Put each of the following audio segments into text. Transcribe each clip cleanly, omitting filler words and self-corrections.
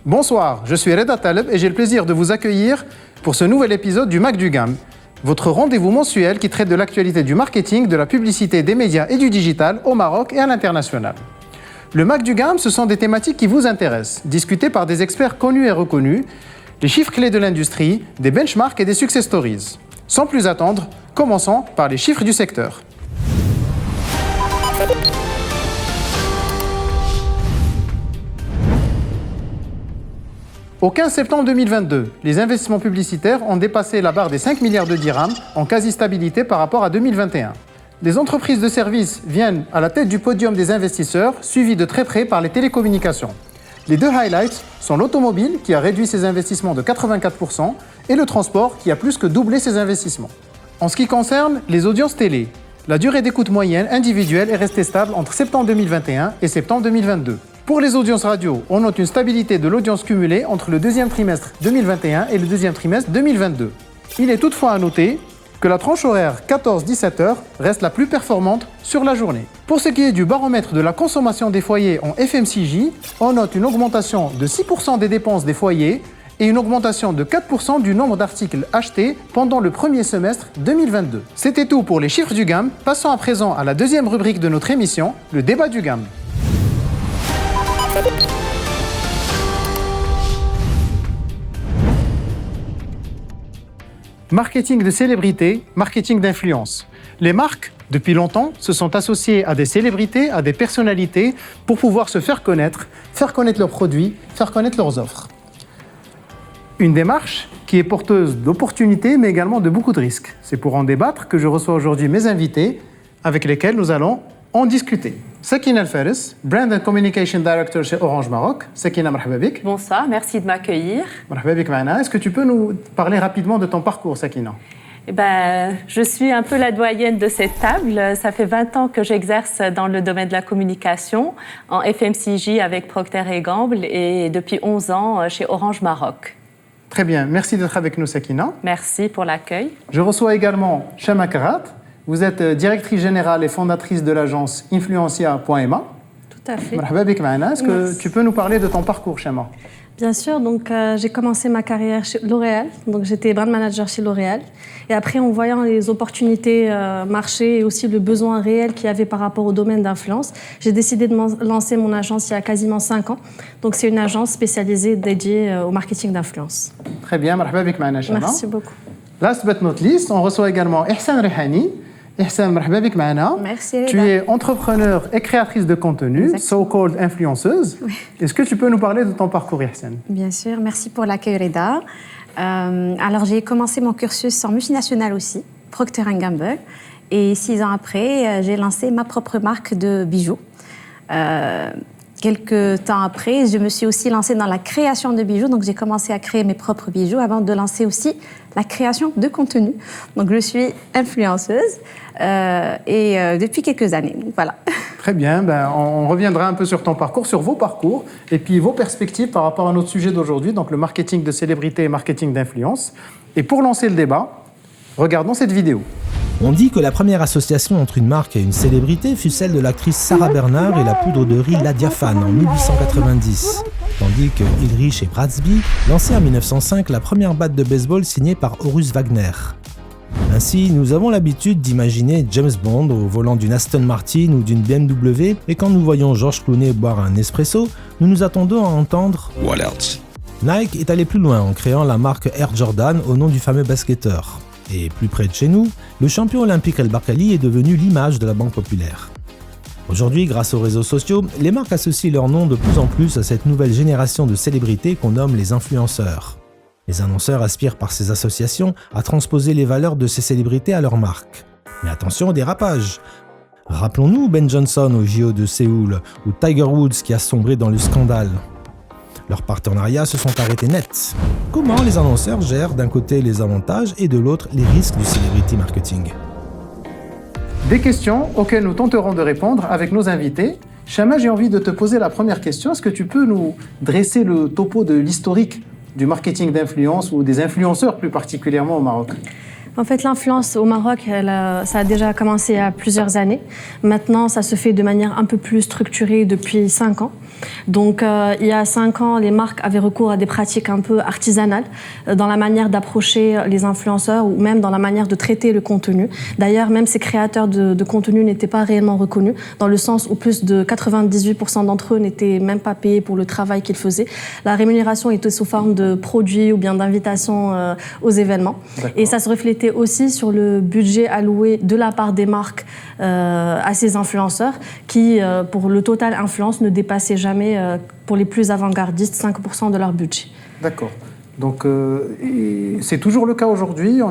Bonsoir, je suis Reda Taleb et j'ai le plaisir de vous accueillir pour ce nouvel épisode du Mac du GAM, votre rendez-vous mensuel qui traite de l'actualité du marketing, de la publicité, des médias et du digital au Maroc et à l'international. Le Mac du GAM, ce sont des thématiques qui vous intéressent, discutées par des experts connus et reconnus, les chiffres clés de l'industrie, des benchmarks et des success stories. Sans plus attendre, commençons par les chiffres du secteur. Au 15 septembre 2022, les investissements publicitaires ont dépassé la barre des 5 milliards de dirhams en quasi-stabilité par rapport à 2021. Les entreprises de services viennent à la tête du podium des investisseurs, suivies de très près par les télécommunications. Les deux highlights sont l'automobile, qui a réduit ses investissements de 84%, et le transport, qui a plus que doublé ses investissements. En ce qui concerne les audiences télé, la durée d'écoute moyenne individuelle est restée stable entre septembre 2021 et septembre 2022. Pour les audiences radio, on note une stabilité de l'audience cumulée entre le deuxième trimestre 2021 et le deuxième trimestre 2022. Il est toutefois à noter que la tranche horaire 14-17 heures reste la plus performante sur la journée. Pour ce qui est du baromètre de la consommation des foyers en FMCJ, on note une augmentation de 6% des dépenses des foyers et une augmentation de 4% du nombre d'articles achetés pendant le premier semestre 2022. C'était tout pour les chiffres du GAM. Passons à présent à la deuxième rubrique de notre émission, le débat du GAM. Marketing de célébrité, marketing d'influence. Les marques, depuis longtemps, se sont associées à des célébrités, à des personnalités pour pouvoir se faire connaître leurs produits, faire connaître leurs offres. Une démarche qui est porteuse d'opportunités mais également de beaucoup de risques. C'est pour en débattre que je reçois aujourd'hui mes invités avec lesquels nous allons en discuter. Sakina Al-Faris, Brand and Communication Director chez Orange Maroc. Sakina, marhaba bik. Bonsoir, merci de m'accueillir. Marhaba bik ma'ana. Est-ce que tu peux nous parler rapidement de ton parcours, Sakina? Je suis un peu la doyenne de cette table. Ça fait 20 ans que j'exerce dans le domaine de la communication en FMCJ avec Procter & Gamble et depuis 11 ans chez Orange Maroc. Très bien, merci d'être avec nous, Sakina. Merci pour l'accueil. Je reçois également Chama Karat. Vous êtes directrice générale et fondatrice de l'agence Influencia.ma. Tout à fait. Marhaba bik ma'ana. Est-ce que tu peux nous parler de ton parcours, Chama? Bien sûr, donc j'ai commencé ma carrière chez L'Oréal, donc j'étais brand manager chez L'Oréal. Et après, en voyant les opportunités marché et aussi le besoin réel qu'il y avait par rapport au domaine d'influence, j'ai décidé de lancer mon agence il y a quasiment 5 ans. Donc c'est une agence spécialisée dédiée au marketing d'influence. Très bien, marhaba bik ma'ana, Chama. Merci beaucoup. Last but not least, on reçoit également Ihsan Rehani. Ihsan, marhaba bik ma'ana. Merci. Tu es entrepreneur et créatrice de contenu, so-called influenceuse. Oui. Est-ce que tu peux nous parler de ton parcours, Ihsan? Bien sûr, merci pour l'accueil, Reda. Alors, j'ai commencé mon cursus en multinationale aussi, Procter & Gamble. Et 6 ans après, j'ai lancé ma propre marque de bijoux. Quelques temps après, je me suis aussi lancée dans la création de bijoux. Donc, j'ai commencé à créer mes propres bijoux avant de lancer aussi la création de contenu. Donc, je suis influenceuse depuis quelques années. Voilà. Très bien. On reviendra un peu sur ton parcours, sur vos parcours et puis vos perspectives par rapport à notre sujet d'aujourd'hui, donc le marketing de célébrité et marketing d'influence. Et pour lancer le débat, regardons cette vidéo. On dit que la première association entre une marque et une célébrité fut celle de l'actrice Sarah Bernard et la poudre de riz La Diaphane en 1890, tandis que Ulrich et Bratsby lançaient en 1905 la première batte de baseball signée par Horus Wagner. Ainsi, nous avons l'habitude d'imaginer James Bond au volant d'une Aston Martin ou d'une BMW, et quand nous voyons George Clooney boire un espresso, nous nous attendons à entendre « What else ?» Nike est allé plus loin en créant la marque Air Jordan au nom du fameux basketteur. Et plus près de chez nous, le champion olympique El Bakkali est devenu l'image de la Banque Populaire. Aujourd'hui, grâce aux réseaux sociaux, les marques associent leur nom de plus en plus à cette nouvelle génération de célébrités qu'on nomme les influenceurs. Les annonceurs aspirent par ces associations à transposer les valeurs de ces célébrités à leur marque. Mais attention au dérapage. Rappelons-nous Ben Johnson au JO de Séoul ou Tiger Woods qui a sombré dans le scandale. Leurs partenariats se sont arrêtés net. Comment les annonceurs gèrent d'un côté les avantages et de l'autre les risques du celebrity marketing? Des questions auxquelles nous tenterons de répondre avec nos invités. Chama, j'ai envie de te poser la première question. Est-ce que tu peux nous dresser le topo de l'historique du marketing d'influence ou des influenceurs plus particulièrement au Maroc? En fait, l'influence au Maroc, ça a déjà commencé il y a plusieurs années. Maintenant, ça se fait de manière un peu plus structurée depuis 5 ans. Donc, il y a 5 ans, les marques avaient recours à des pratiques un peu artisanales dans la manière d'approcher les influenceurs ou même dans la manière de traiter le contenu. D'ailleurs, même ces créateurs de contenu n'étaient pas réellement reconnus, dans le sens où plus de 98% d'entre eux n'étaient même pas payés pour le travail qu'ils faisaient. La rémunération était sous forme de produits ou bien d'invitations aux événements. Et ça se reflétait aussi sur le budget alloué de la part des marques à ces influenceurs qui, pour le total influence, ne dépassaient jamais, pour les plus avant-gardistes, 5% de leur budget. D'accord. Donc, c'est toujours le cas aujourd'hui.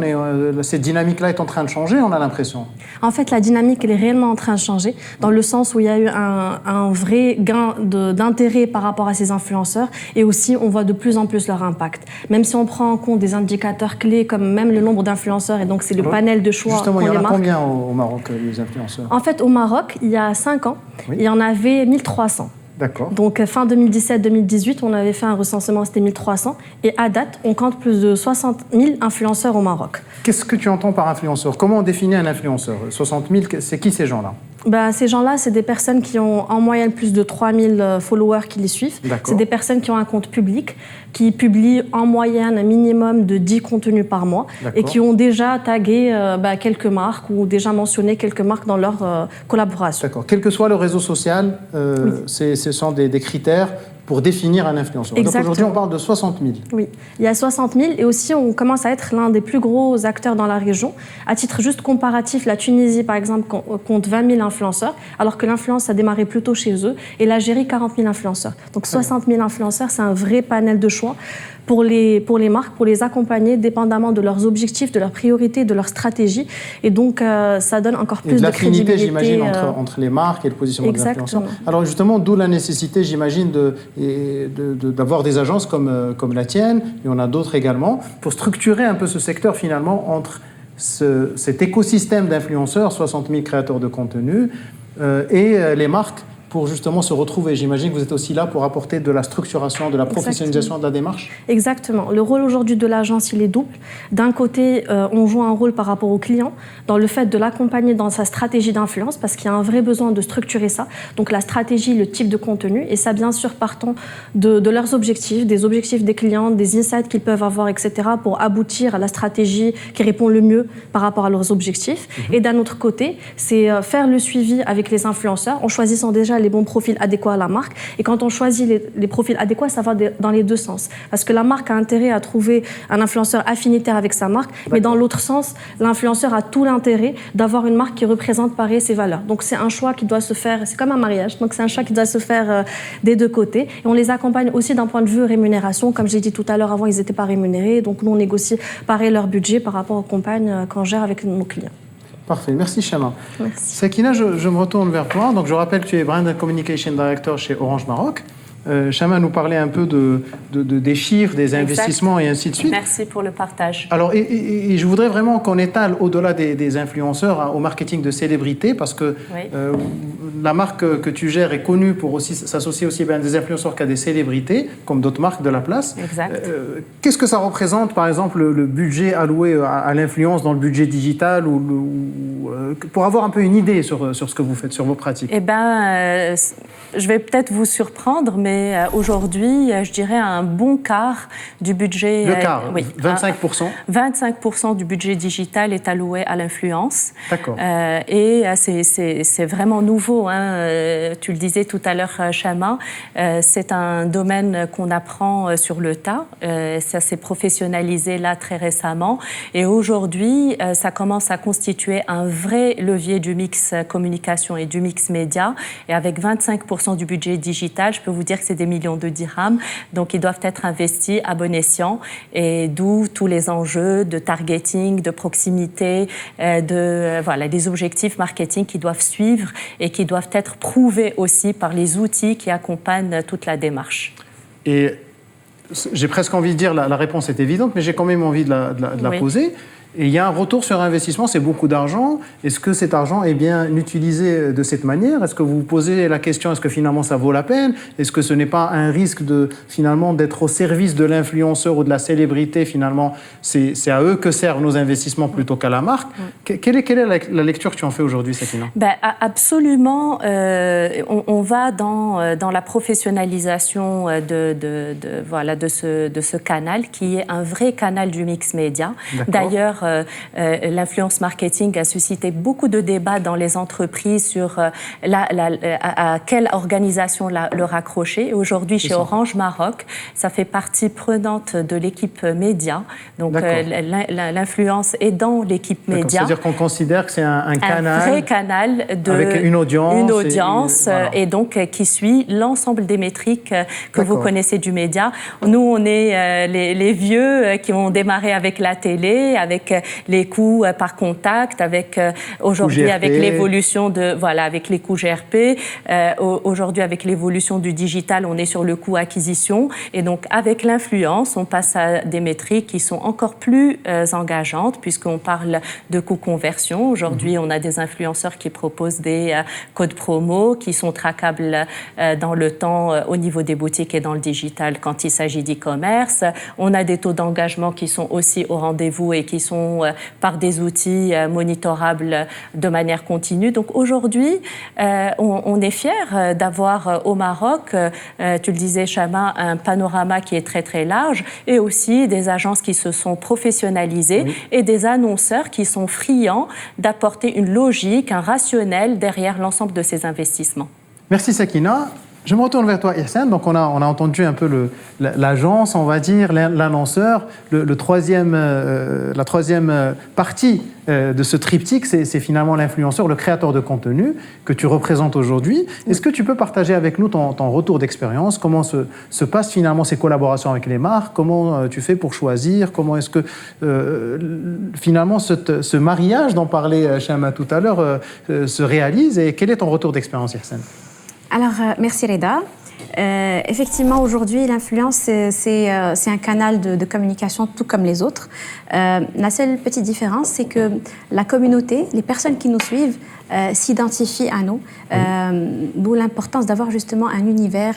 Cette dynamique-là est en train de changer, on a l'impression. En fait, la dynamique, elle est réellement en train de changer, dans le sens où il y a eu un vrai gain d'intérêt par rapport à ces influenceurs, et aussi, on voit de plus en plus leur impact. Même si on prend en compte des indicateurs clés, comme même le nombre d'influenceurs, et donc c'est le panel de choix. Justement, il y en a marques. combien au Maroc, les influenceurs? En fait, au Maroc, il y a 5 ans, il y en avait 1300. D'accord. Donc, fin 2017-2018, on avait fait un recensement, c'était 1300. Et à date, on compte plus de 60 000 influenceurs au Maroc. Qu'est-ce que tu entends par influenceur? Comment on définit un influenceur? 60 000, c'est qui ces gens-là? Ces gens-là, c'est des personnes qui ont en moyenne plus de 3000 followers qui les suivent. C'est des personnes qui ont un compte public, qui publient en moyenne un minimum de 10 contenus par mois et qui ont déjà tagué quelques marques ou déjà mentionné quelques marques dans leur collaboration. D'accord. Quel que soit le réseau social, ce sont des critères pour définir un influenceur. Exactement. Donc aujourd'hui, on parle de 60 000. Oui, il y a 60 000 et aussi on commence à être l'un des plus gros acteurs dans la région. À titre juste comparatif, la Tunisie, par exemple, compte 20 000 influenceurs, alors que l'influence a démarré plutôt chez eux, et l'Algérie, 40 000 influenceurs. Donc 60 000 influenceurs, c'est un vrai panel de choix pour les marques, pour les accompagner, dépendamment de leurs objectifs, de leurs priorités, de leur stratégie. Et donc, ça donne encore plus de crédibilité. J'imagine, entre les marques et le positionnement des influenceurs. Alors justement, d'où la nécessité, j'imagine, d'avoir des agences comme la tienne, et on a d'autres également, pour structurer un peu ce secteur finalement entre cet écosystème d'influenceurs, 60 000 créateurs de contenu, et les marques, pour justement se retrouver. J'imagine que vous êtes aussi là pour apporter de la structuration, de la professionnalisation de la démarche. Exactement. Le rôle aujourd'hui de l'agence, il est double. D'un côté, on joue un rôle par rapport au client, dans le fait de l'accompagner dans sa stratégie d'influence, parce qu'il y a un vrai besoin de structurer ça. Donc la stratégie, le type de contenu, et ça bien sûr partant de leurs objectifs, des objectifs des clients, des insights qu'ils peuvent avoir, etc., pour aboutir à la stratégie qui répond le mieux par rapport à leurs objectifs. Et d'un autre côté, c'est faire le suivi avec les influenceurs en choisissant déjà les bons profils adéquats à la marque. Et quand on choisit les profils adéquats, ça va dans les deux sens. Parce que la marque a intérêt à trouver un influenceur affinitaire avec sa marque, mais dans l'autre sens, l'influenceur a tout l'intérêt d'avoir une marque qui représente pareil ses valeurs. Donc c'est un choix qui doit se faire, c'est comme un mariage, donc c'est un choix qui doit se faire des deux côtés. Et on les accompagne aussi d'un point de vue rémunération. Comme j'ai dit tout à l'heure, avant, ils n'étaient pas rémunérés. Donc nous, on négocie pareil leur budget par rapport aux campagnes qu'on gère avec nos clients. Parfait, merci Chama. Merci. Sakina, je me retourne vers toi. Donc, je rappelle que tu es Brand Communication Director chez Orange Maroc. Chama nous parlait un peu des chiffres, des investissements et ainsi de suite. Merci pour le partage. Alors, et je voudrais vraiment qu'on étale au-delà des influenceurs au marketing de célébrités, parce que la marque que tu gères est connue pour aussi s'associer aussi bien à des influenceurs qu'à des célébrités, comme d'autres marques de la place. Exact. Qu'est-ce que ça représente, par exemple, le budget alloué à l'influence dans le budget digital, pour avoir un peu une idée sur ce que vous faites, sur vos pratiques? Eh bien, je vais peut-être vous surprendre, mais aujourd'hui, je dirais un bon quart du budget... Le quart, 25%. 25% du budget digital est alloué à l'influence. D'accord. Et c'est vraiment nouveau. Tu le disais tout à l'heure, Chama. C'est un domaine qu'on apprend sur le tas. Ça s'est professionnalisé là très récemment. Et aujourd'hui, ça commence à constituer un vrai levier du mix communication et du mix média. Et avec 25% du budget digital, je peux vous dire que c'est des millions de dirhams. Donc, ils doivent être investis à bon escient. Et d'où tous les enjeux de targeting, de proximité, des objectifs marketing qui doivent suivre et qui doivent être prouvés aussi par les outils qui accompagnent toute la démarche. Et j'ai presque envie de dire, la réponse est évidente, mais j'ai quand même envie de la poser. Et il y a un retour sur investissement, c'est beaucoup d'argent. Est-ce que cet argent est bien utilisé de cette manière? Est-ce que vous vous posez la question, est-ce que finalement ça vaut la peine? Est-ce que ce n'est pas un risque finalement d'être au service de l'influenceur ou de la célébrité? Finalement, c'est à eux que servent nos investissements plutôt qu'à la marque. Quelle est la lecture que tu en fais aujourd'hui, Sakina? Absolument. On va dans la professionnalisation de ce canal qui est un vrai canal du mix média. D'ailleurs, l'influence marketing a suscité beaucoup de débats dans les entreprises sur à quelle organisation le raccrocher. Aujourd'hui, chez Orange Maroc, ça fait partie prenante de l'équipe média. Donc, l'influence est dans l'équipe média. C'est-à-dire qu'on considère que c'est un canal, vrai canal avec une audience et donc qui suit l'ensemble des métriques que vous connaissez du média. Nous, on est les vieux qui ont démarré avec la télé, avec les coûts par contact, avec aujourd'hui avec l'évolution avec les coûts GRP. Aujourd'hui, avec l'évolution du digital, on est sur le coût acquisition. Et donc, avec l'influence, on passe à des métriques qui sont encore plus engageantes, puisqu'on parle de coût conversion. Aujourd'hui, on a des influenceurs qui proposent des codes promo qui sont traquables dans le temps au niveau des boutiques et dans le digital quand il s'agit d'e-commerce. On a des taux d'engagement qui sont aussi au rendez-vous et qui sont par des outils monitorables de manière continue. Donc aujourd'hui, on est fiers d'avoir au Maroc, tu le disais Chama, un panorama qui est très très large et aussi des agences qui se sont professionnalisées et des annonceurs qui sont friands d'apporter une logique, un rationnel derrière l'ensemble de ces investissements. Merci Sakina. Je me retourne vers toi, Ihsan. Donc, on a entendu un peu l'agence, on va dire, l'annonceur. La troisième partie de ce triptyque, c'est finalement l'influenceur, le créateur de contenu que tu représentes aujourd'hui. Est-ce que tu peux partager avec nous ton retour d'expérience? Comment se passent finalement ces collaborations avec les marques? Comment tu fais pour choisir? Comment est-ce que finalement ce mariage dont parlait Chama tout à l'heure se réalise? Et quel est ton retour d'expérience, Ihsan? Alors, merci Reda. Effectivement, aujourd'hui, l'influence, c'est un canal de communication tout comme les autres. La seule petite différence, c'est que la communauté, les personnes qui nous suivent, s'identifient à nous. D'où l'importance d'avoir justement un univers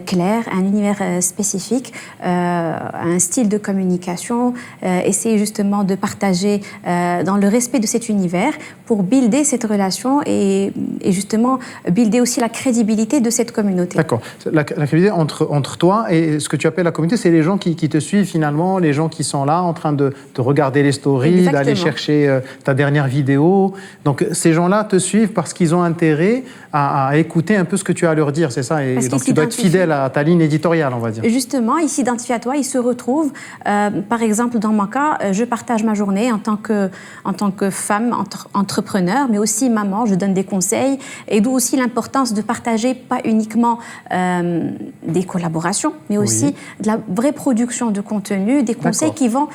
clair, un univers spécifique, un style de communication, essayer justement de partager dans le respect de cet univers pour builder cette relation et justement builder aussi la crédibilité de cette communauté. D'accord. La crédibilité entre toi et ce que tu appelles la communauté, c'est les gens qui te suivent finalement, les gens qui sont là en train de regarder les stories, d'aller chercher ta dernière vidéo. Donc ces gens-là te suivent parce qu'ils ont intérêt à écouter un peu ce que tu as à leur dire, c'est ça? Et donc tu dois être fidèle à ta ligne éditoriale, on va dire. Justement, ils s'identifient à toi, ils se retrouvent. Par exemple, dans mon cas, je partage ma journée en tant que femme, entrepreneur, mais aussi maman, je donne des conseils. Et d'où aussi l'importance de partager pas uniquement des collaborations, mais aussi de la vraie production de contenu, des conseils qui vont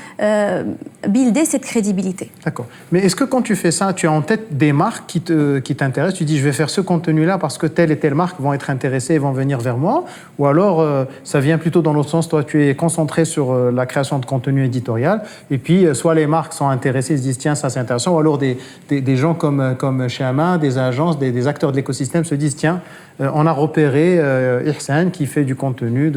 builder cette crédibilité. D'accord. Mais est-ce que quand tu fais ça, tu as en tête des marques qui t'intéressent? Tu dis, je vais faire ce contenu-là parce que telle et telle marque vont être intéressées et vont venir vers moi? Ou alors, ça vient plutôt dans l'autre sens, toi, tu es concentré sur la création de contenu éditorial, et puis soit les marques sont intéressées, ils se disent, tiens, ça c'est intéressant, ou alors des gens comme Chama, des agences, des acteurs de l'écosystème se disent, tiens, on a repéré Ihsan qui fait du contenu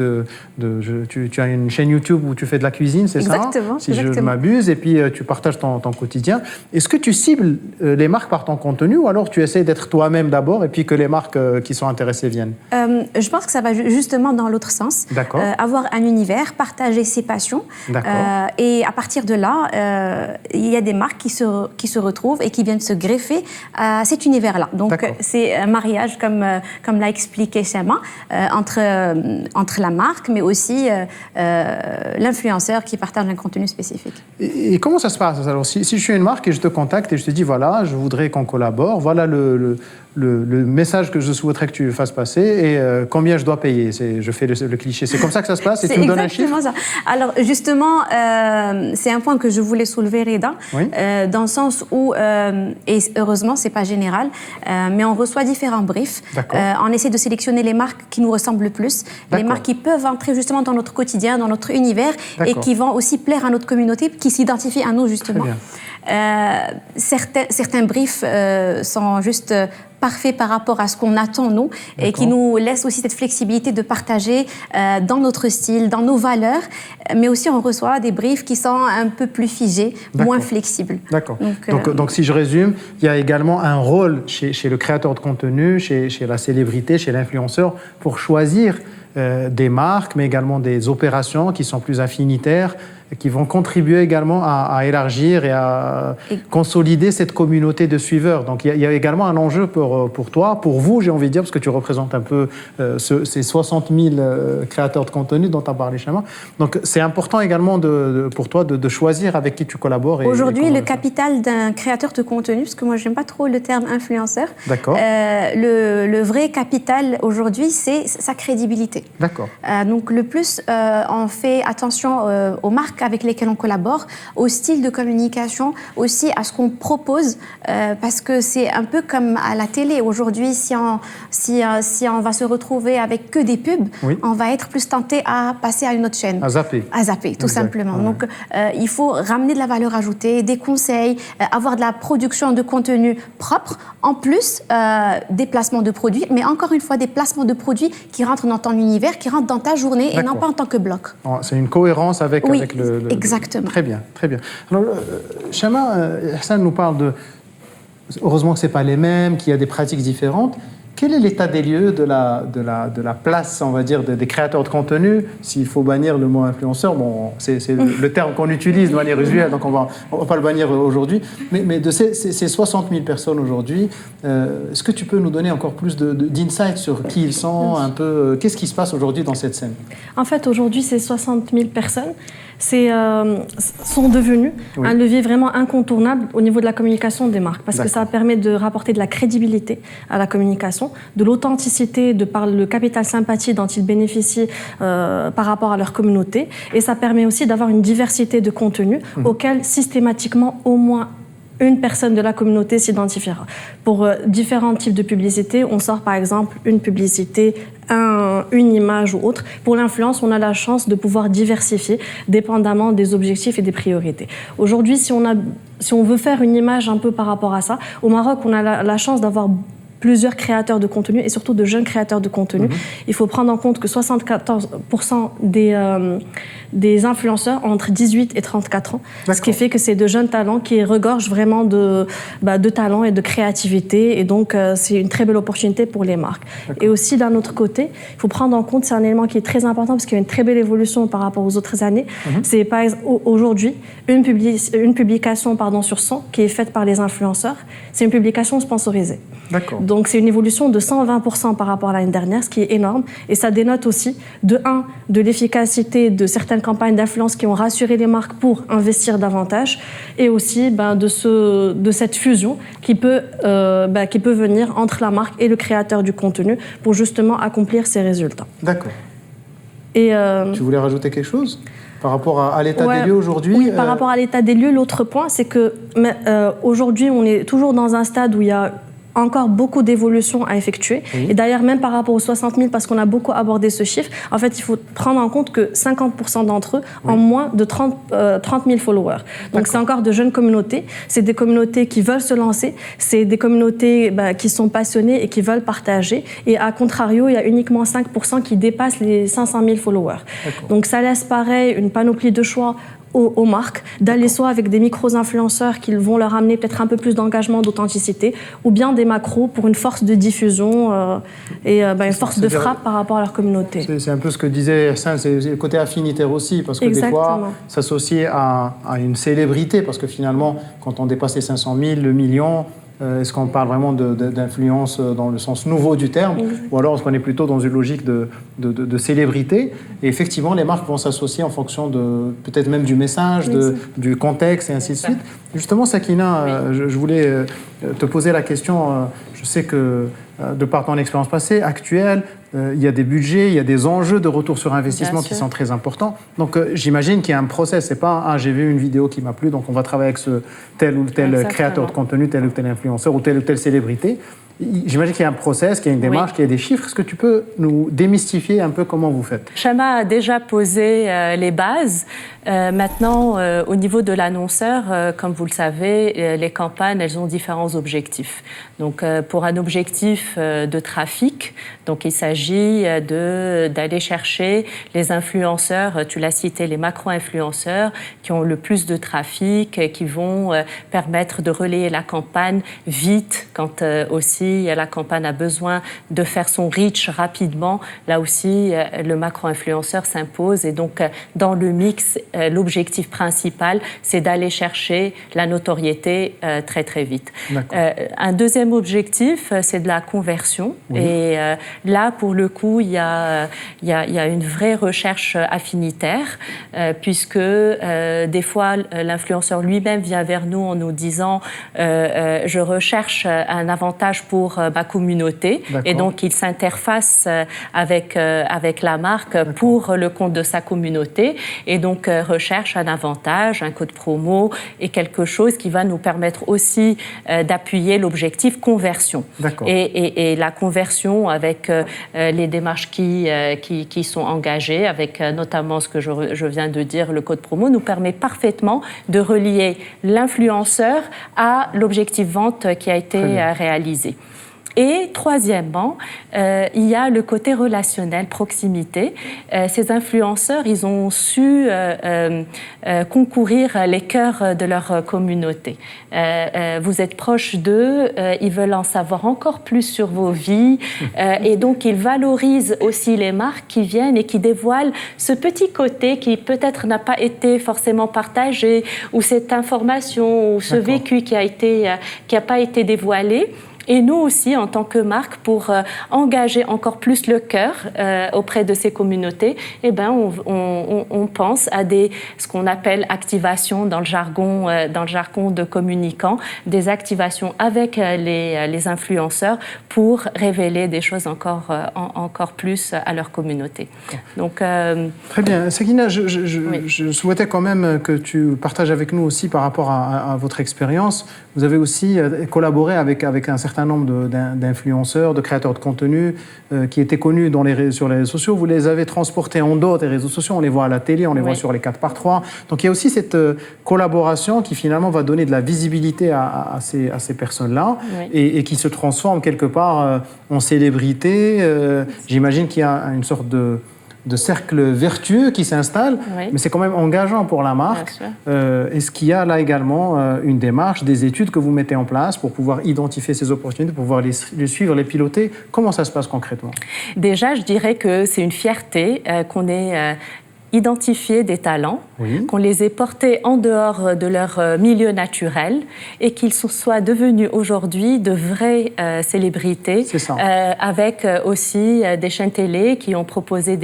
tu as une chaîne YouTube où tu fais de la cuisine, c'est ça? Exactement. Si je ne m'abuse, et puis tu partages ton quotidien. Est-ce que tu cibles les marques par ton contenu ou alors tu essaies d'être toi-même d'abord et puis que les marques qui sont intéressées viennent? Je pense que ça va justement dans l'autre sens. D'accord. Avoir un univers, partager ses passions. D'accord. Et à partir de là, il y a des marques qui se retrouvent et qui viennent se greffer à cet univers-là. Donc c'est un mariage comme l'a expliqué Chama, entre la marque, mais aussi l'influenceur qui partage un contenu spécifique. Et comment ça se passe? Alors, si je suis une marque et je te contacte et je te dis, voilà, je voudrais qu'on collabore, collabore, voilà le message que je souhaiterais que tu fasses passer et combien je dois payer. Je fais le cliché. C'est comme ça que ça se passe et tu me donnes un chiffre. C'est exactement ça. Alors justement, c'est un point que je voulais soulever, Reda, oui. Dans le sens où, et heureusement, c'est pas général, mais on reçoit différents briefs. On essaie de sélectionner les marques qui nous ressemblent le plus, les marques qui peuvent entrer justement dans notre quotidien, dans notre univers et qui vont aussi plaire à notre communauté, qui s'identifient à nous justement. Certains briefs sont juste parfaits par rapport à ce qu'on attend nous et qui nous laissent aussi cette flexibilité de partager dans notre style, dans nos valeurs, mais aussi on reçoit des briefs qui sont un peu plus figés, moins flexibles. D'accord. Donc si je résume, il y a également un rôle chez le créateur de contenu, chez la célébrité, chez l'influenceur pour choisir des marques, mais également des opérations qui sont plus affinitaires, qui vont contribuer également à élargir et à consolider cette communauté de suiveurs. Donc il y a également un enjeu pour toi, pour vous, j'ai envie de dire, parce que tu représentes un peu ces 60 000 créateurs de contenu dont tu as parlé, Chama. Donc c'est important également pour toi de choisir avec qui tu collabores. Aujourd'hui, le capital d'un créateur de contenu, parce que moi je n'aime pas trop le terme influenceur, le vrai capital aujourd'hui, c'est sa crédibilité. D'accord. Donc le plus, on fait attention aux marques avec lesquelles on collabore, au style de communication, aussi à ce qu'on propose, parce que c'est un peu comme à la télé. Aujourd'hui, si on va se retrouver avec que des pubs, on va être plus tenté à passer à une autre chaîne. À zapper, tout simplement. Donc, il faut ramener de la valeur ajoutée, des conseils, avoir de la production de contenu propre, en plus des placements de produits, mais encore une fois, des placements de produits qui rentrent dans ton univers, qui rentrent dans ta journée et non pas en tant que bloc. C'est une cohérence avec le... Exactement. Très bien, très bien. Alors, Chama, Hassan nous parle de... Heureusement que ce n'est pas les mêmes, qu'il y a des pratiques différentes. Quel est l'état des lieux de la place, on va dire, des créateurs de contenu? S'il faut bannir le mot influenceur, bon, c'est le terme qu'on utilise de manière usuelle, donc on va pas le bannir aujourd'hui. Mais de ces 60 000 personnes aujourd'hui, est-ce que tu peux nous donner encore plus d'insights sur qui ils sont, un peu, qu'est-ce qui se passe aujourd'hui dans cette scène? En fait, aujourd'hui, ces 60 000 personnes sont devenus un levier vraiment incontournable au niveau de la communication des marques, parce que ça permet de rapporter de la crédibilité à la communication, de l'authenticité de par le capital sympathie dont ils bénéficient par rapport à leur communauté, et ça permet aussi d'avoir une diversité de contenus auxquels systématiquement au moins une personne de la communauté s'identifiera. Pour différents types de publicités, on sort par exemple une publicité, une image ou autre. Pour l'influence, on a la chance de pouvoir diversifier dépendamment des objectifs et des priorités. Aujourd'hui, si on veut faire une image un peu par rapport à ça, au Maroc, on a la chance d'avoir plusieurs créateurs de contenu et surtout de jeunes créateurs de contenu. Il faut prendre en compte que 74% des influenceurs ont entre 18 et 34 ans, ce qui fait que c'est de jeunes talents qui regorgent vraiment de talent et de créativité, et donc c'est une très belle opportunité pour les marques. Et aussi d'un autre côté, il faut prendre en compte, c'est un élément qui est très important parce qu'il y a une très belle évolution par rapport aux autres années. C'est par exemple aujourd'hui une publication sur 100 qui est faite par les influenceurs, c'est une publication sponsorisée. Donc c'est une évolution de 120% par rapport à l'année dernière, ce qui est énorme. Et ça dénote aussi, de l'efficacité de certaines campagnes d'influence qui ont rassuré les marques pour investir davantage, et aussi de cette fusion qui peut venir entre la marque et le créateur du contenu pour justement accomplir ces résultats. D'accord. Et tu voulais rajouter quelque chose par rapport à l'état des lieux aujourd'hui? Oui, par rapport à l'état des lieux, l'autre point, c'est que aujourd'hui, on est toujours dans un stade où il y a encore beaucoup d'évolutions à effectuer. Et d'ailleurs, même par rapport aux 60 000, parce qu'on a beaucoup abordé ce chiffre, en fait, il faut prendre en compte que 50% d'entre eux ont moins de 30 000 followers. Donc, c'est encore de jeunes communautés. C'est des communautés qui veulent se lancer. C'est des communautés qui sont passionnées et qui veulent partager. Et à contrario, il y a uniquement 5% qui dépassent les 500 000 followers. Donc, ça laisse pareil une panoplie de choix aux marques, d'aller soit avec des micro-influenceurs qui vont leur amener peut-être un peu plus d'engagement, d'authenticité, ou bien des macros pour une force de diffusion et une force de frappe par rapport à leur communauté. C'est un peu ce que disait Hassan, c'est le côté affinitaire aussi, parce que des fois, s'associer à une célébrité, parce que finalement, quand on dépasse les 500 000, le million, est-ce qu'on parle vraiment d'influence dans le sens nouveau du terme, ou alors est-ce qu'on est plutôt dans une logique de célébrité? Et effectivement, les marques vont s'associer en fonction de peut-être même du message, du contexte et ainsi de suite. Justement, Sakina, je voulais te poser la question, je sais que de par ton expérience passée, actuelle, il y a des budgets, il y a des enjeux de retour sur investissement qui sont très importants. Donc j'imagine qu'il y a un process. C'est pas j'ai vu une vidéo qui m'a plu, donc on va travailler avec ce tel ou tel créateur de contenu, tel ou tel influenceur ou telle célébrité. J'imagine qu'il y a un process, qu'il y a une démarche, qu'il y a des chiffres. Est-ce que tu peux nous démystifier un peu comment vous faites? Chama a déjà posé les bases. Maintenant, au niveau de l'annonceur, comme vous le savez, les campagnes, elles ont différents objectifs. Donc, pour un objectif de trafic, donc il s'agit d'aller chercher les influenceurs, tu l'as cité, les macro-influenceurs qui ont le plus de trafic, qui vont permettre de relayer la campagne vite quand aussi la campagne a besoin de faire son reach rapidement. Là aussi, le macro-influenceur s'impose et donc dans le mix, l'objectif principal, c'est d'aller chercher la notoriété très très vite. Un deuxième objectif, c'est de la conversion. Oui. Et là, pour le coup, il y a une vraie recherche affinitaire, puisque des fois, l'influenceur lui-même vient vers nous en nous disant je recherche un avantage pour ma communauté. Et donc, il s'interface avec la marque pour le compte de sa communauté et donc recherche un avantage, un code promo et quelque chose qui va nous permettre aussi d'appuyer l'objectif conversion. Et la conversion avec les démarches qui sont engagées, avec notamment ce que je viens de dire, le code promo, nous permet parfaitement de relier l'influenceur à l'objectif vente qui a été réalisé. Et troisièmement, il y a le côté relationnel, proximité. Ces influenceurs, ils ont su concourir les cœurs de leur communauté. Vous êtes proche d'eux, ils veulent en savoir encore plus sur vos vies et donc ils valorisent aussi les marques qui viennent et qui dévoilent ce petit côté qui peut-être n'a pas été forcément partagé ou cette information ou ce vécu qui a pas été dévoilé. Et nous aussi, en tant que marque, pour engager encore plus le cœur auprès de ces communautés, eh ben, on pense à ce qu'on appelle activation dans le jargon de communicants, des activations avec les influenceurs pour révéler des choses encore plus à leur communauté. Donc, très bien. Sakina, je souhaitais quand même que tu partages avec nous aussi par rapport à votre expérience. Vous avez aussi collaboré avec un certain nombre d'influenceurs, de créateurs de contenu qui étaient connus sur les réseaux sociaux. Vous les avez transportés en dehors des réseaux sociaux, on les voit à la télé, on les voit sur les 4x3. Donc il y a aussi cette collaboration qui finalement va donner de la visibilité à ces personnes-là et qui se transforme quelque part en célébrité. J'imagine qu'il y a une sorte de cercle vertueux qui s'installe, mais c'est quand même engageant pour la marque. Est-ce qu'il y a là également une démarche, des études que vous mettez en place pour pouvoir identifier ces opportunités, pour pouvoir les suivre, les piloter? Comment ça se passe concrètement? Déjà, je dirais que c'est une fierté qu'on ait identifier des talents, qu'on les ait portés en dehors de leur milieu naturel et qu'ils soient devenus aujourd'hui de vraies célébrités, avec aussi des chaînes télé qui ont proposé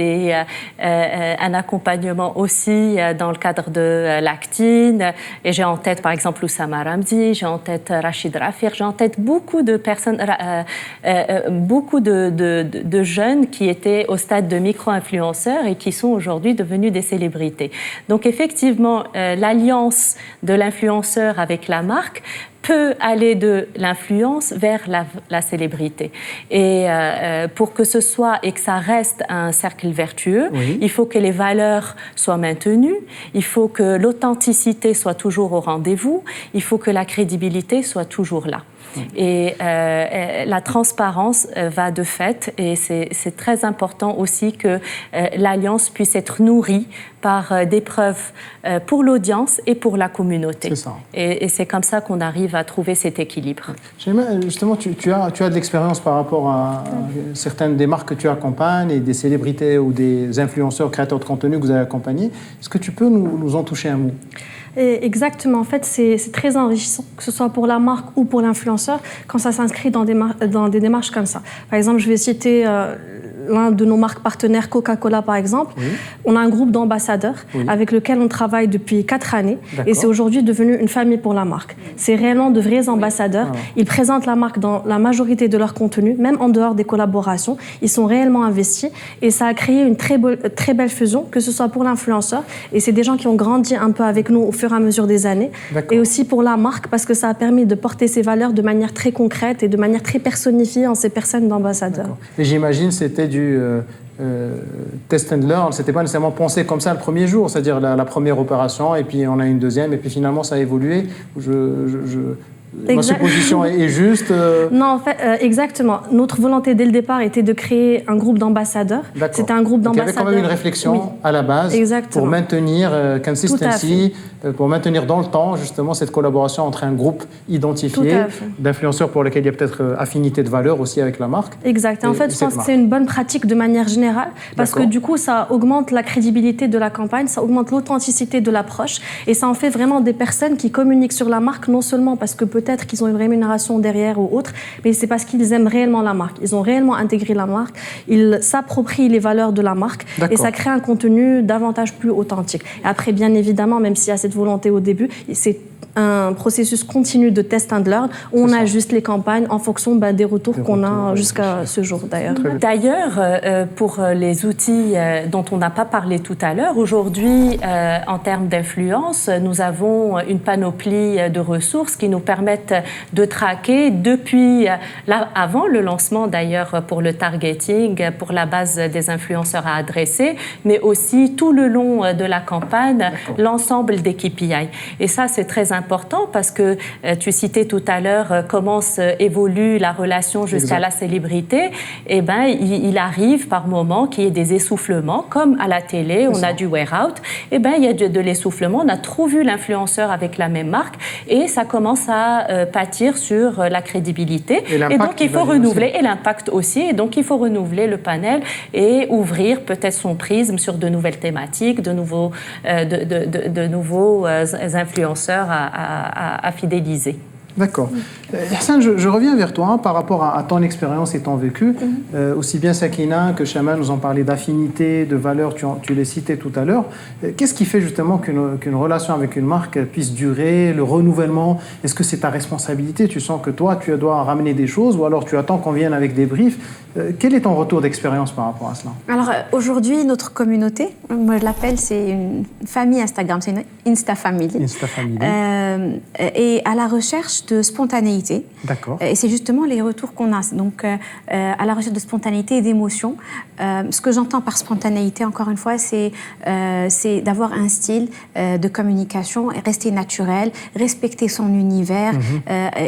un accompagnement aussi dans le cadre de l'Actine. Et j'ai en tête par exemple Oussama Ramzi, j'ai en tête Rachid Rafir, j'ai en tête beaucoup de personnes, beaucoup de jeunes qui étaient au stade de micro-influenceurs et qui sont aujourd'hui devenus des célébrités. Donc effectivement, l'alliance de l'influenceur avec la marque peut aller de l'influence vers la célébrité. Et pour que ce soit et que ça reste un cercle vertueux, il faut que les valeurs soient maintenues, il faut que l'authenticité soit toujours au rendez-vous, il faut que la crédibilité soit toujours là. Et la transparence va de fait, et c'est très important aussi que l'alliance puisse être nourrie par des preuves pour l'audience et pour la communauté. C'est ça. Et c'est comme ça qu'on arrive à trouver cet équilibre. Justement, tu as de l'expérience par rapport à certaines des marques que tu accompagnes et des célébrités ou des influenceurs, créateurs de contenu que vous avez accompagnés. Est-ce que tu peux nous en toucher un mot? Exactement. En fait, c'est très enrichissant, que ce soit pour la marque ou pour l'influenceur, quand ça s'inscrit dans des démarches comme ça. Par exemple, je vais citer l'un de nos marques partenaires, Coca-Cola par exemple, on a un groupe d'ambassadeurs avec lequel on travaille depuis 4 années. Et c'est aujourd'hui devenu une famille pour la marque. C'est réellement de vrais ambassadeurs. Ils présentent la marque dans la majorité de leur contenu, même en dehors des collaborations. Ils sont réellement investis et ça a créé une très belle fusion, que ce soit pour l'influenceur, et c'est des gens qui ont grandi un peu avec nous au fur et à mesure des années, et aussi pour la marque, parce que ça a permis de porter ses valeurs de manière très concrète et de manière très personnifiée en ces personnes d'ambassadeurs. Et j'imagine c'était du test and learn, c'était pas nécessairement pensé comme ça le premier jour, c'est-à-dire la première opération, et puis on a une deuxième, et puis finalement ça a évolué. Ma supposition est juste Non, en fait, exactement. Notre volonté dès le départ était de créer un groupe d'ambassadeurs. C'était un groupe d'ambassadeurs. Il y avait quand même une réflexion à la base pour maintenir consistency, pour maintenir dans le temps justement cette collaboration entre un groupe identifié d'influenceurs pour lesquels il y a peut-être affinité de valeur aussi avec la marque. Exact. Et en fait, je pense que c'est une bonne pratique de manière générale parce que du coup, ça augmente la crédibilité de la campagne, ça augmente l'authenticité de l'approche et ça en fait vraiment des personnes qui communiquent sur la marque, non seulement parce que peut-être qu'ils ont une rémunération derrière ou autre, mais c'est parce qu'ils aiment réellement la marque. Ils ont réellement intégré la marque, ils s'approprient les valeurs de la marque et ça crée un contenu davantage plus authentique. Et après, bien évidemment, même s'il y a cette volonté au début, c'est un processus continu de test and learn où on ajuste les campagnes en fonction des retours qu'on a jusqu'à ce jour d'ailleurs. D'ailleurs, pour les outils dont on n'a pas parlé tout à l'heure, aujourd'hui, en termes d'influence, nous avons une panoplie de ressources qui nous permettent de traquer depuis, avant le lancement d'ailleurs pour le targeting, pour la base des influenceurs à adresser, mais aussi tout le long de la campagne, l'ensemble des KPI. Et ça, c'est très important parce que tu citais tout à l'heure comment évolue la relation jusqu'à la célébrité. Eh ben, il arrive par moments qu'il y ait des essoufflements, comme à la télé, on a du wear-out. Eh ben, il y a de l'essoufflement. On a trop vu l'influenceur avec la même marque et ça commence à pâtir sur la crédibilité. Et donc, il faut renouveler, et l'impact aussi. Et donc, il faut renouveler le panel et ouvrir peut-être son prisme sur de nouvelles thématiques, de nouveaux influenceurs à fidéliser. D'accord. Yassine, je reviens vers toi par rapport à ton expérience et ton vécu. Aussi bien Sakina que Shama nous ont parlé d'affinité, de valeurs, tu les citais tout à l'heure. Qu'est-ce qui fait justement qu'une relation avec une marque puisse durer, le renouvellement? Est-ce que c'est ta responsabilité? Tu sens que toi, tu dois ramener des choses ou alors tu attends qu'on vienne avec des briefs? Quel est ton retour d'expérience par rapport à cela? Alors aujourd'hui, notre communauté, moi je l'appelle, c'est une famille Instagram, c'est une Insta Family. Insta Family. Et à la recherche de spontanéité. D'accord. Et c'est justement les retours qu'on a. Donc à la recherche de spontanéité et d'émotion. Ce que j'entends par spontanéité, encore une fois, c'est d'avoir un style de communication, rester naturel, respecter son univers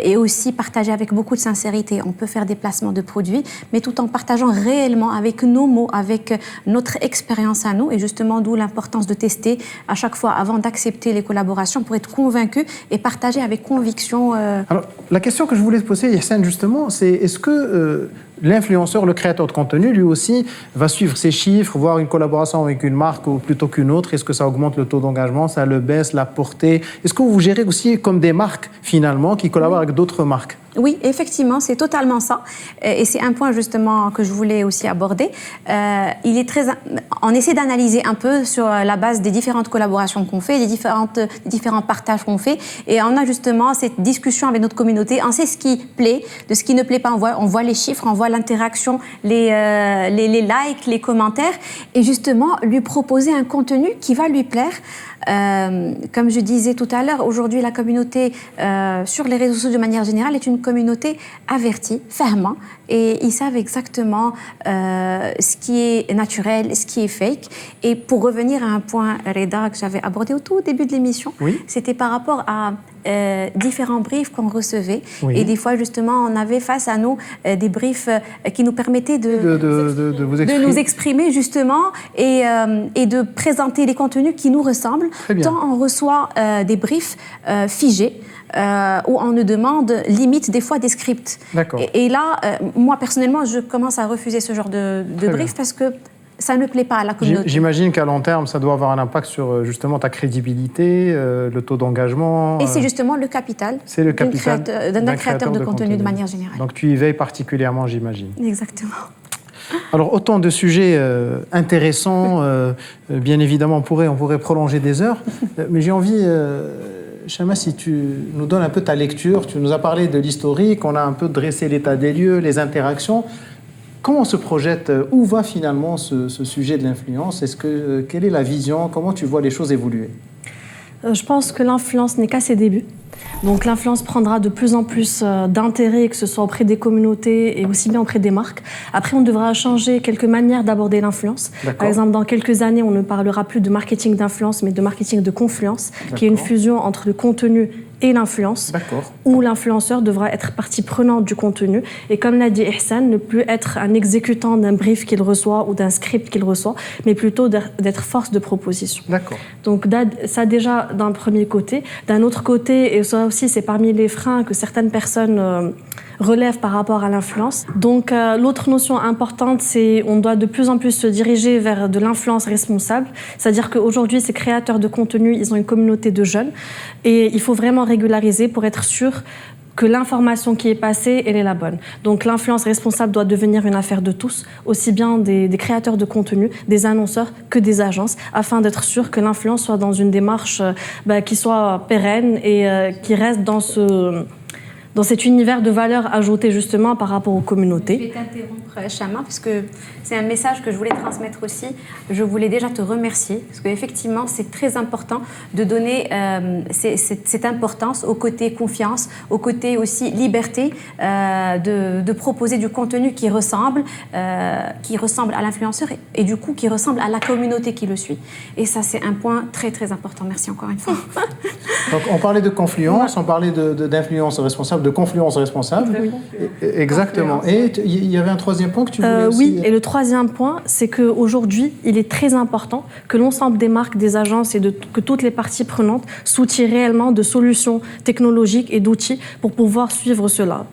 et aussi partager avec beaucoup de sincérité. On peut faire des placements de produits, mais tout en partageant réellement avec nos mots, avec notre expérience à nous, et justement d'où l'importance de tester à chaque fois avant d'accepter les collaborations pour être convaincu et partager avec conviction. Alors, la question que je voulais te poser, Yassine, justement, c'est est-ce que l'influenceur, le créateur de contenu, lui aussi, va suivre ses chiffres, voir une collaboration avec une marque plutôt qu'une autre? Est-ce que ça augmente le taux d'engagement, ça le baisse, la portée? Est-ce que vous gérez aussi comme des marques, finalement, qui collaborent avec d'autres marques? Oui, effectivement, c'est totalement ça. Et c'est un point, justement, que je voulais aussi aborder. On essaie d'analyser un peu sur la base des différentes collaborations qu'on fait, des différents partages qu'on fait. Et on a justement cette discussion avec notre communauté. On sait ce qui plaît, de ce qui ne plaît pas. On voit les chiffres, on voit l'interaction, les likes, les commentaires. Et justement, lui proposer un contenu qui va lui plaire. Comme je disais tout à l'heure, aujourd'hui, la communauté sur les réseaux sociaux de manière générale est une communauté avertie, ferme, et ils savent exactement ce qui est naturel, ce qui est fake. Et pour revenir à un point, Reda, que j'avais abordé au tout début de l'émission, c'était par rapport à différents briefs qu'on recevait. Et des fois, justement, on avait face à nous des briefs qui nous permettaient de nous exprimer, justement, et de présenter les contenus qui nous ressemblent. Tant on reçoit des briefs figés, où on nous demande limite des fois des scripts. Et là, moi, personnellement, je commence à refuser ce genre de brief parce que ça ne plaît pas à la communauté. J'imagine qu'à long terme, ça doit avoir un impact sur justement ta crédibilité, le taux d'engagement. Et c'est justement le capital d'un créateur de contenu de manière générale. Donc tu y veilles particulièrement, j'imagine. Exactement. Alors, autant de sujets intéressants. Bien évidemment, on pourrait prolonger des heures. Mais j'ai envie, Chama, si tu nous donnes un peu ta lecture. Tu nous as parlé de l'historique, on a un peu dressé l'état des lieux, les interactions. Comment on se projette? Où va finalement ce sujet de l'influence? Quelle est la vision? Comment tu vois les choses évoluer? Je pense que l'influence n'est qu'à ses débuts. Donc l'influence prendra de plus en plus d'intérêt, que ce soit auprès des communautés et aussi bien auprès des marques. Après, on devra changer quelques manières d'aborder l'influence. Par exemple, dans quelques années, on ne parlera plus de marketing d'influence, mais de marketing de confluence, qui est une fusion entre le contenu et l'influence, où l'influenceur devra être partie prenante du contenu. Et comme l'a dit Ihsan, ne plus être un exécutant d'un brief qu'il reçoit ou d'un script qu'il reçoit, mais plutôt d'être force de proposition. Donc ça déjà d'un premier côté. D'un autre côté, et ça aussi c'est parmi les freins que certaines personnes relèvent par rapport à l'influence. Donc l'autre notion importante, c'est qu'on doit de plus en plus se diriger vers de l'influence responsable. C'est-à-dire qu'aujourd'hui, ces créateurs de contenu, ils ont une communauté de jeunes et il faut vraiment régulariser pour être sûr que l'information qui est passée, elle est la bonne. Donc l'influence responsable doit devenir une affaire de tous, aussi bien des créateurs de contenu, des annonceurs que des agences, afin d'être sûr que l'influence soit dans une démarche qui soit pérenne et qui reste dans cet univers de valeur ajoutée justement par rapport aux communautés. Je vais t'interrompre, Chama, parce que c'est un message que je voulais transmettre aussi. Je voulais déjà te remercier, parce qu'effectivement, c'est très important de donner cette importance au côté confiance, au côté aussi liberté, de proposer du contenu qui ressemble à l'influenceur et du coup qui ressemble à la communauté qui le suit. Et ça, c'est un point très, très important. Merci encore une fois. Donc, on parlait de confluence, on parlait d'influence responsable, de confluence responsable. Exactement. Et il y avait un troisième point que tu voulais aussi... Oui, et le troisième point, c'est qu'aujourd'hui, il est très important que l'ensemble des marques, des agences et que toutes les parties prenantes s'outillent réellement de solutions technologiques et d'outils pour pouvoir suivre cela.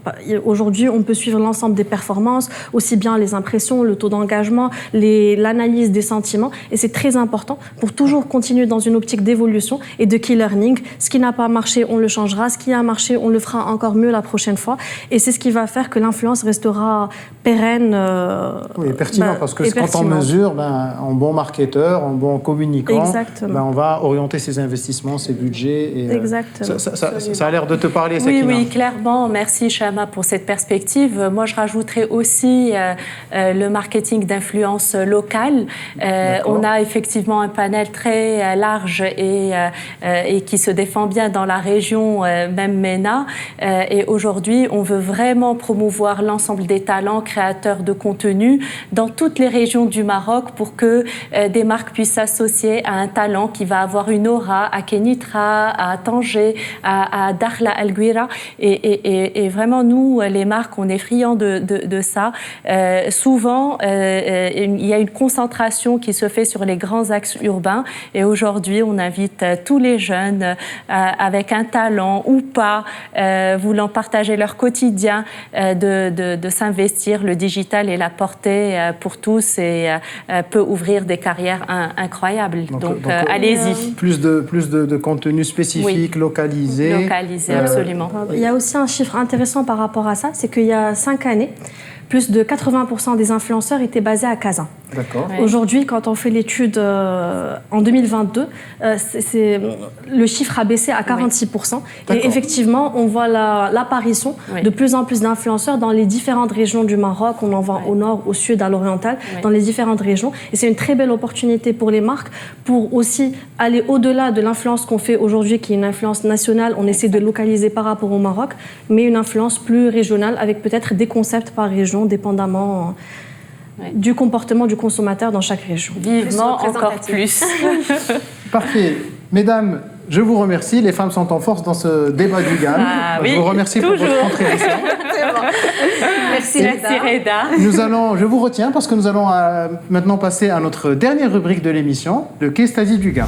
Aujourd'hui, on peut suivre l'ensemble des performances, aussi bien les impressions, le taux d'engagement, l'analyse des sentiments. Et c'est très important pour toujours continuer dans une optique d'évolution et de key learning. Ce qui n'a pas marché, on le changera. Ce qui a marché, on le fera encore mieux la prochaine fois. Et c'est ce qui va faire que l'influence restera pérenne. Oui, pertinent, parce que quand on mesure, en bon marketeur, en bon communicant, on va orienter ses investissements, ses budgets. Et, exactement. Ça a l'air de te parler, Sakina. Oui, clairement. Merci, Chama, pour cette perspective. Moi, je rajouterais aussi le marketing d'influence locale. On a effectivement un panel très large et qui se défend bien dans la région, même MENA. Et aujourd'hui, on veut vraiment promouvoir l'ensemble des talents créateurs de contenu dans toutes les régions du Maroc pour que des marques puissent s'associer à un talent qui va avoir une aura à Kenitra, à Tanger, à Dakhla Al-Gouira. Et vraiment, nous, les marques, on est friands de ça. Souvent, il y a une concentration qui se fait sur les grands axes urbains. Et aujourd'hui, on invite tous les jeunes avec un talent ou pas, voulant partager leur quotidien, de s'investir. Le digital et la portée pour tous et peut ouvrir des carrières incroyables. Donc allez-y. Plus de contenu spécifique, localisé. Localisé, absolument. Il y a aussi un chiffre intéressant par rapport à ça, c'est qu'il y a 5 années, plus de 80% des influenceurs étaient basés à Casa. D'accord. Aujourd'hui, quand on fait l'étude en 2022, le chiffre a baissé à 46%. Et effectivement, on voit l'apparition de plus en plus d'influenceurs dans les différentes régions du Maroc. On en voit au nord, au sud, à l'oriental, dans les différentes régions. Et c'est une très belle opportunité pour les marques pour aussi aller au-delà de l'influence qu'on fait aujourd'hui, qui est une influence nationale. On essaie de localiser par rapport au Maroc, mais une influence plus régionale avec peut-être des concepts par région, dépendamment du comportement du consommateur dans chaque région. Vivement encore plus. Parfait. Mesdames, je vous remercie. Les femmes sont en force dans ce débat du GAN. Je vous remercie pour votre contribution. Merci Reda. Je vous retiens parce que nous allons maintenant passer à notre dernière rubrique de l'émission, le case study du GAN.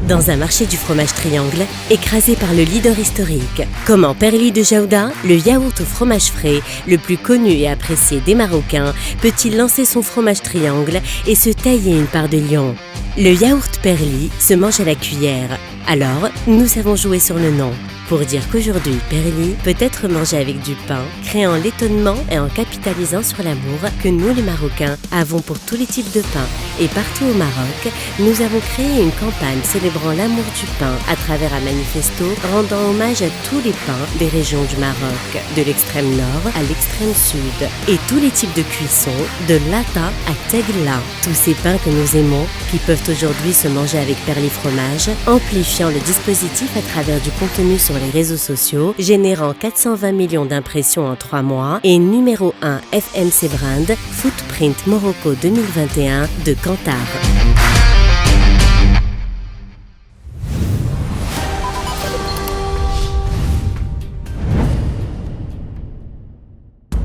Dans un marché du fromage Triangle, écrasé par le leader historique, comment Perli de Jaouda, le yaourt au fromage frais, le plus connu et apprécié des Marocains, peut-il lancer son fromage Triangle et se tailler une part de lion ? Le yaourt Perli se mange à la cuillère. Alors, nous avons joué sur le nom. Pour dire qu'aujourd'hui, Perli peut être mangé avec du pain, créant l'étonnement et en capitalisant sur l'amour que nous, les Marocains, avons pour tous les types de pain. Et partout au Maroc, nous avons créé une campagne célébrant l'amour du pain à travers un manifesto rendant hommage à tous les pains des régions du Maroc, de l'extrême nord à l'extrême sud, et tous les types de cuisson, de lata à tegla. Tous ces pains que nous aimons, qui peuvent aujourd'hui se manger avec Perli fromage, amplifiant le dispositif à travers du contenu sur les réseaux sociaux, générant 420 millions d'impressions en 3 mois et numéro 1 FMC Brand Footprint Morocco 2021 de Kantar.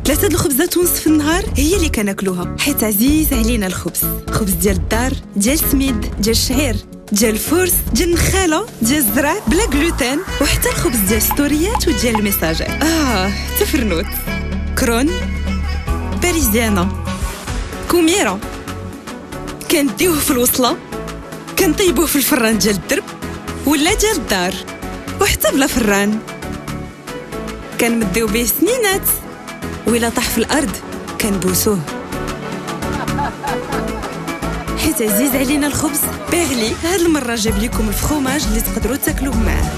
ثلاثة الخبزات ونص في النهار هي اللي كناكلوها حيت عزيز علينا الخبز خبز ديال الدار ديال سميد ديال الشعير ديال الفرس ديال النخاله ديال الزرع بلا جلوتين وحتى الخبز ديال الستوريات وديال الميساجير تفرنوت كرون باريزيانا كوميره كنديوه في الوصله كنطيبوه في الفران ديال الدرب ولا ديال الدار وحتى بلا فران كنمديو به سنينات وإلا طاح في الأرض كنبوسوه حيت عزيز علينا الخبز بيغلي هاد المرة جاب لكم الفخوماج اللي تقدروا تاكلوه معاه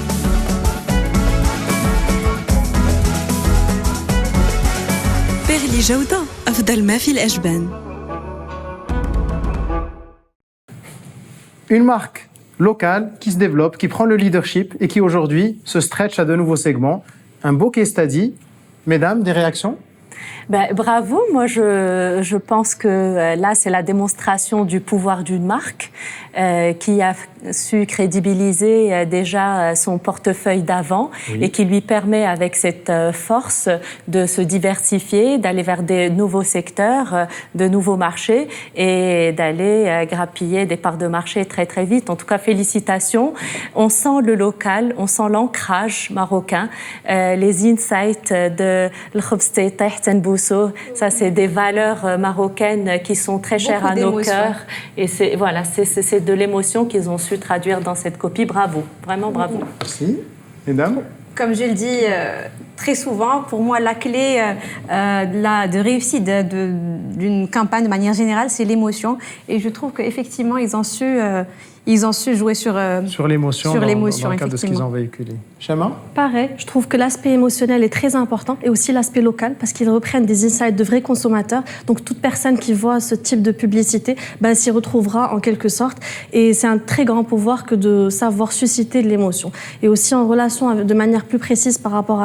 بيغلي جودة أفضل ما في الأجبان. Une marque locale qui se développe, qui prend le leadership et qui aujourd'hui se stretch à de nouveaux segments. Un beau case study. Mesdames, des réactions ? Bravo, moi je pense que là c'est la démonstration du pouvoir d'une marque qui a su crédibiliser déjà son portefeuille d'avant et qui lui permet avec cette force de se diversifier, d'aller vers des nouveaux secteurs, de nouveaux marchés et d'aller grappiller des parts de marché très très vite. En tout cas, félicitations. On sent le local, on sent l'ancrage marocain, les insights de l'Khobz Taytih Tenbousso. Ça, c'est des valeurs marocaines qui sont très chères à nos cœurs. Et c'est de l'émotion qu'ils ont su traduire dans cette copie. Bravo, vraiment bravo. Merci. Mesdames ? Comme je le dis très souvent, pour moi, la clé de réussite d'une campagne de manière générale, c'est l'émotion. Et je trouve qu'effectivement, ils ont su jouer sur l'émotion dans le cadre de ce qu'ils ont véhiculé. Chama ? Pareil, je trouve que l'aspect émotionnel est très important et aussi l'aspect local parce qu'ils reprennent des insights de vrais consommateurs. Donc toute personne qui voit ce type de publicité s'y retrouvera en quelque sorte. Et c'est un très grand pouvoir que de savoir susciter de l'émotion. Et aussi en relation de manière plus précise par rapport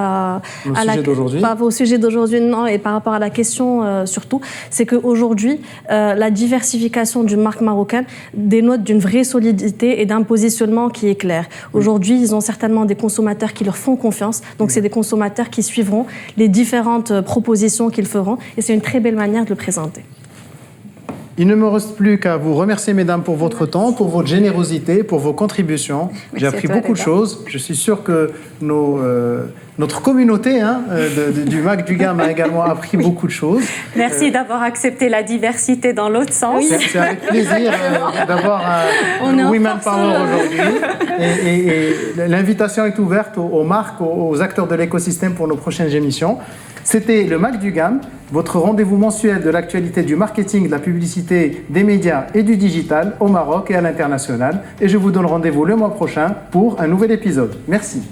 au sujet d'aujourd'hui, non, et par rapport à la question surtout, c'est qu'aujourd'hui, la diversification d'une marque marocaine dénote d'une vraie solidité et d'un positionnement qui est clair. Aujourd'hui, ils ont certainement des consommateurs qui leur font confiance, donc c'est des consommateurs qui suivront les différentes propositions qu'ils feront et c'est une très belle manière de le présenter. Il ne me reste plus qu'à vous remercier, mesdames, pour votre temps, pour votre générosité, pour vos contributions. J'ai appris beaucoup de choses. Je suis sûr que notre communauté du MAC du GAM a également appris beaucoup de choses. Merci d'avoir accepté la diversité dans l'autre sens. Oui. C'est avec plaisir d'avoir Women Power aujourd'hui. Et l'invitation est ouverte aux marques, aux acteurs de l'écosystème pour nos prochaines émissions. C'était le MAC du GAM, votre rendez-vous mensuel de l'actualité du marketing, de la publicité, des médias et du digital au Maroc et à l'international. Et je vous donne rendez-vous le mois prochain pour un nouvel épisode. Merci.